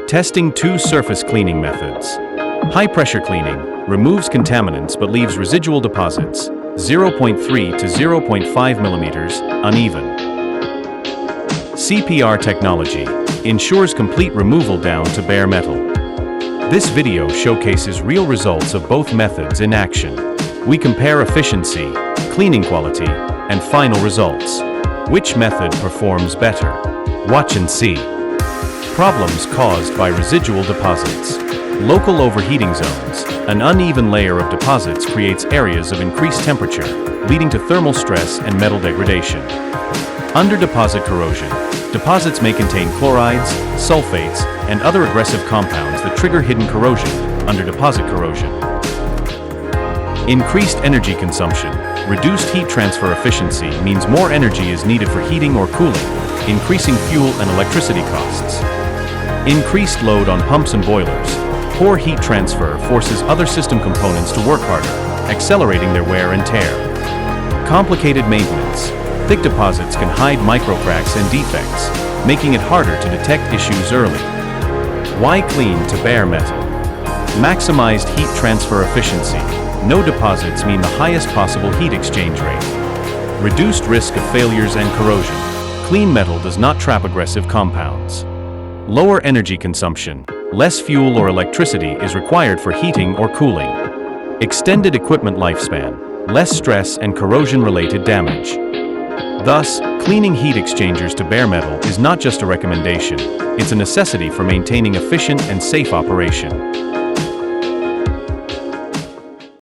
Testing 2 surface cleaning methods. High-pressure cleaning removes contaminants but leaves residual deposits, 0.3 to 0.5 millimeters, uneven. CPR technology ensures complete removal down to bare metal. This video showcases real results of both methods in action. We compare efficiency, cleaning quality, and final results. Which method performs better? Watch and see. Problems caused by residual deposits. Local overheating zones. An uneven layer of deposits creates areas of increased temperature, leading to thermal stress and metal degradation. Under deposit corrosion, deposits may contain chlorides, sulfates, and other aggressive compounds that trigger hidden corrosion under deposit corrosion. Increased energy consumption. Reduced heat transfer efficiency means more energy is needed for heating or cooling, increasing fuel and electricity costs. Increased load on pumps and boilers. Poor heat transfer forces other system components to work harder, accelerating their wear and tear. Complicated maintenance. Thick deposits can hide microcracks and defects, making it harder to detect issues early. Why clean to bare metal? Maximized heat transfer efficiency. No deposits mean the highest possible heat exchange rate. Reduced risk of failures and corrosion. Clean metal does not trap aggressive compounds. Lower energy consumption. Less fuel or electricity is required for heating or cooling. Extended equipment lifespan. Less stress and corrosion-related damage. Thus, cleaning heat exchangers to bare metal is not just a recommendation, it's a necessity for maintaining efficient and safe operation.